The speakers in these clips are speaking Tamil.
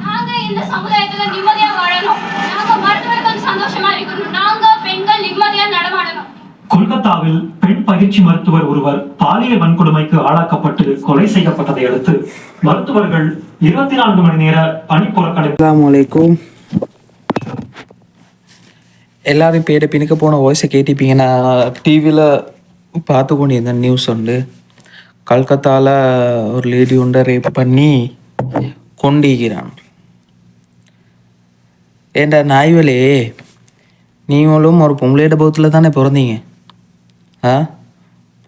நாங்க இந்த சமுதாயத்துல நிம்மதியா வாழணும். நாங்க மருத்துவர்கள் சந்தோஷமா இருக்கணும். நாங்க பெண்கள் நிம்மதியா நடமாடணும். கொல்கத்தாவில் பெண் பயிற்சி மருத்துவர் ஒருவர் பாலியல் வன்கொடுமைக்கு ஆளாக்கப்பட்டு கொலை செய்யப்பட்டதை அடுத்து மருத்துவர்கள் 24 மணி நேர பணி புறக்கணிப்பு. அஸ்ஸலாமு அலைக்கும். எல்லாரும் பேட பின்னுக்க போன வாய்ஸை கேட்டிப்பீங்க. நான் டிவியில் பார்த்து கொண்டு இருந்தேன் நியூஸ் உண்டு. கல்கத்தாவில் ஒரு லேடி உண்டை ரேப் பண்ணி கொண்டிருக்கிறான். ஏண்டா நாய்வலே, நீங்களும் ஒரு பொம்பளையோட பௌத்தில் தானே பிறந்தீங்க.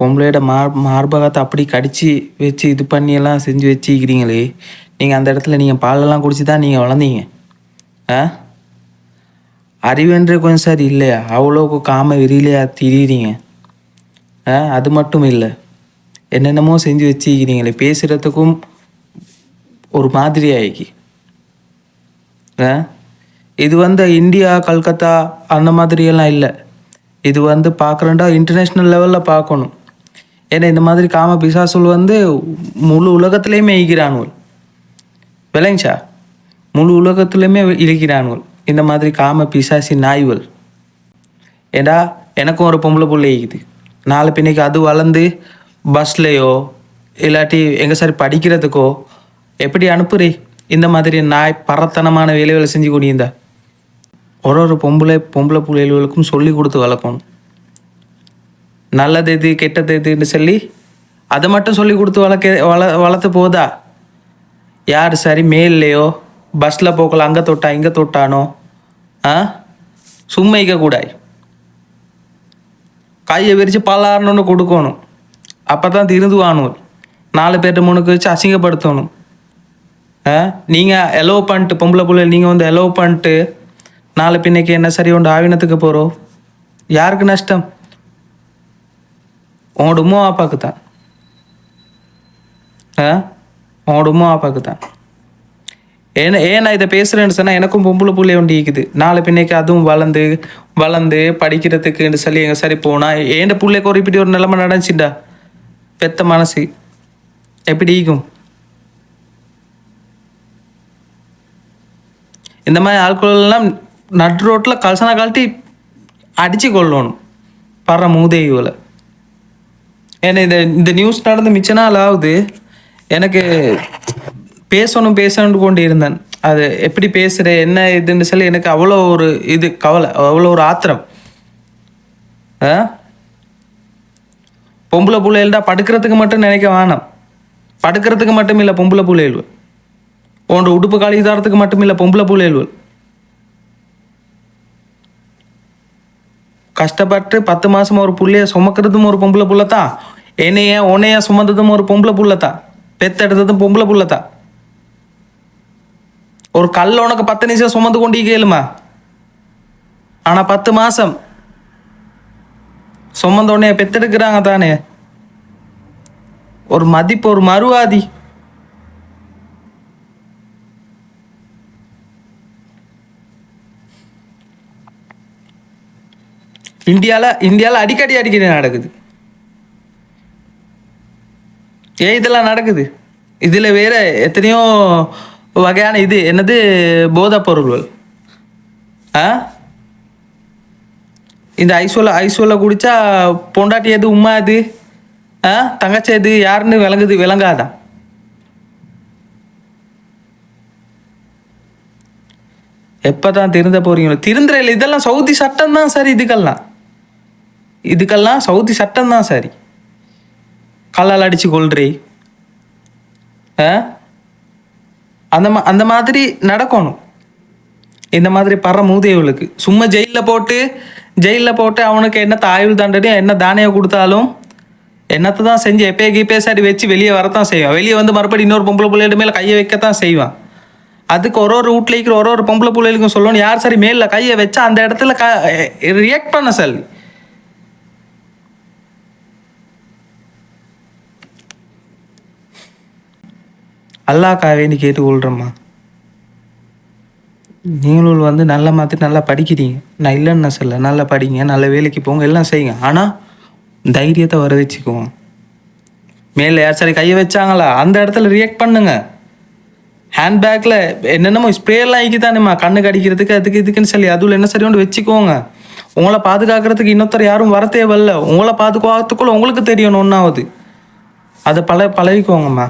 பொம்பளையோட மார்பகத்தை அப்படி கடித்து வச்சு இது பண்ணியெல்லாம் செஞ்சு வச்சுக்கிறீங்களே. நீங்கள் அந்த இடத்துல நீங்கள் பாலெல்லாம் குடிச்சு தான் நீங்கள் வளர்ந்தீங்க. அறிவென்ற கொஞ்சம் சார் இல்லையா? அவ்வளோக்கு காம வெறியிலையா திரியிறீங்க. அது மட்டும் இல்லை, என்னென்னமோ செஞ்சு வச்சுக்கிறீங்களே. பேசுகிறதுக்கும் ஒரு மாதிரி ஆகி. இது இந்தியா கல்கத்தா அந்த மாதிரியெல்லாம் இல்லை. இது பார்க்குறேன்டா இன்டர்நேஷ்னல் லெவலில் பார்க்கணும். ஏன்னா இந்த மாதிரி காம பிசாசுல் முழு உலகத்துலேயுமே இழிக்கிறானுவல். விளைஞ்சா முழு உலகத்துலேயுமே இழிக்கிறானுவல் இந்த மாதிரி காம பிசாசி நாய்வல். ஏண்டா எனக்கும் ஒரு பொம்பளை பிள்ளை இருக்குது. நாலு பின்னைக்கு அது வளர்ந்து பஸ்லையோ இல்லாட்டி எங்கே சார் படிக்கிறதுக்கோ எப்படி அனுப்புறே? இந்த மாதிரி நாய் பரத்தனமான வேலைகளை செஞ்சு கொண்டிருந்தா ஒரு பொம்பளை பிள்ளைகளுக்கும் சொல்லி கொடுத்து வளர்க்கணும். நல்லது எது கெட்டது எதுன்னு சொல்லி அதை மட்டும் சொல்லி கொடுத்து வளர்த்து போதா? யார் சரி மேல்லையோ பஸ்ஸில் போக்கல அங்கே தொட்டா இங்கே தொட்டானோ சும்மா கூடாது. கையை விரித்து பல்லாரணுன்னு கொடுக்கணும். அப்போ தான் திருந்துவானும். 4 பேர்ட்டு 3 வச்சு அசிங்கப்படுத்தணும். நீங்கள் எலோவ் பண்ணிட்டு பொம்பளை பிள்ளை நீங்கள் எலோவ் பண்ணிட்டு நாலு பின்னைக்கு என்ன சரி உண்டு ஆவினத்துக்கு போகிறோம். யாருக்கு நஷ்டம்? உங்களோட உம்மா அப்பாவுக்கு தான். உங்களோட உம்மா அப்பாவுக்கு தான். ஏன் நான் இதை பேசுகிறேன்னு சொன்னால் எனக்கும் பொம்பளை பிள்ளை ஒன்று இருக்குது. நாலு பின்னைக்கு அதுவும் வளர்ந்து படிக்கிறதுக்குன்னு சொல்லி எங்கள் சரி போனால் ஏண்ட பிள்ளைக்கு ஒரு இப்படி ஒரு நிலைமை நடந்துச்சுண்டா பெத்த மனசு எப்படி ஈக்கும்? இந்த மாதிரி ஆட்களெல்லாம் நடு ரோட்டில் கல்சனை கழட்டி அடித்து கொள்ளணும் படுற மூதேவிகளை. ஏன்னா இந்த நியூஸ் நடந்து மிச்ச நாள் ஆகுது. எனக்கு பேசணும் கொண்டு இருந்தேன். அது எப்படி பேசுகிற என்ன இதுன்னு சொல்லி எனக்கு அவ்வளோ ஒரு இது கவலை, அவ்வளோ ஒரு ஆத்திரம். பொம்பளை பிள்ளைகள்டா படுக்கிறதுக்கு மட்டும் நினைக்க வேணாம். படுக்கிறதுக்கு மட்டும் இல்லை பொம்பளை பிள்ளைகள். உன்னோட உடுப்பு கழிதாரத்துக்கு மட்டும் இல்லை பொம்பளை பிள்ளைகள். கஷ்டப்பட்டு 10 மாதம் ஒரு புள்ளைய சுமக்கிறதும் ஒரு பொம்பளை புள்ள தான். உன்னைய சுமந்ததும் ஒரு பொம்பளை புள்ள தான். பெத்தெடுத்ததும் பொம்பளை புள்ள தான். ஒரு கல்ல உனக்கு 10 நிமிஷம் சுமந்து கொண்டு கேளுமா? ஆனால் 10 மாதம் சுமந்த உடனே பெத்தெடுக்கிறாங்க தானே. ஒரு மதிப்பு, ஒரு மறுவாதி. இந்தியாவில் அடிக்கடி நடக்குது. இதெல்லாம் நடக்குது. இதில் வேற எத்தனையோ வகையான இது என்னது போதைப் பொருள்கள். இந்த ஐசோல குடிச்சா பொண்டாட்டி எது உம்மா எது தங்கச்சி எது யாருன்னு விளங்காதான். எப்போதான் திருந்த போறீங்களோ? திருந்துற இல்லை. இதெல்லாம் சவுதி சட்டம் தான் சரி. இதுக்கெல்லாம் சவுதி சட்டம் தான் சரி. கல்லால் அடிச்சு கொள்றே அந்த மாதிரி நடக்கணும். இந்த மாதிரி பற மூதையவளுக்கு சும்மா ஜெயிலில் போட்டு அவனுக்கு என்ன ஆயுள் தண்டனையும் என்ன தானியம் கொடுத்தாலும் என்னத்தை தான் செஞ்சு எப்பயே சரி வச்சு வெளியே வரத்தான் செய்வான். வெளியே மறுபடியும் இன்னொரு பொம்பளை பிள்ளைகிட்ட மேலே கையை வைக்கத்தான் செய்வான். அதுக்கு ஒரு வீட்டில் இருக்கிற ஒரு பொம்பளை பிள்ளைகளுக்கும் சொல்லணும், யார் சரி மேலில் கையை வச்சா அந்த இடத்துல ரியாக்ட் பண்ண சொல்லி. அல்லாஹ்க்காக வேண்டி கேட்டுக்கொள்கிறேம்மா. நீங்களும் நல்லா மாற்றி நல்லா படிக்கிறீங்க. நான் இல்லைன்னு சொல்ல, நல்லா படிங்க, நல்ல வேலைக்கு போங்க, எல்லாம் செய்யுங்க. ஆனால் தைரியத்தை வர வச்சுக்குவோம். மேலே யார் சரி கையை வச்சாங்களா அந்த இடத்துல ரியாக்ட் பண்ணுங்க. ஹேண்ட்பேக்கில் என்னென்னமோ ஸ்ப்ரேலாம் ஆகித்தானேம்மா கண்ணுக்கு அடிக்கிறதுக்கு அதுக்கு இதுக்குன்னு சொல்லி அதுல என்ன சரி ஒன்று வச்சுக்கோங்க. உங்களை பாதுகாக்கிறதுக்கு இன்னொருத்தர் யாரும் வர தேவையில்ல. உங்களை பாதுகாத்துக்குள்ள உங்களுக்கு தெரியணும் ஒன்றாவது. அதை பழகிக்கோங்கம்மா.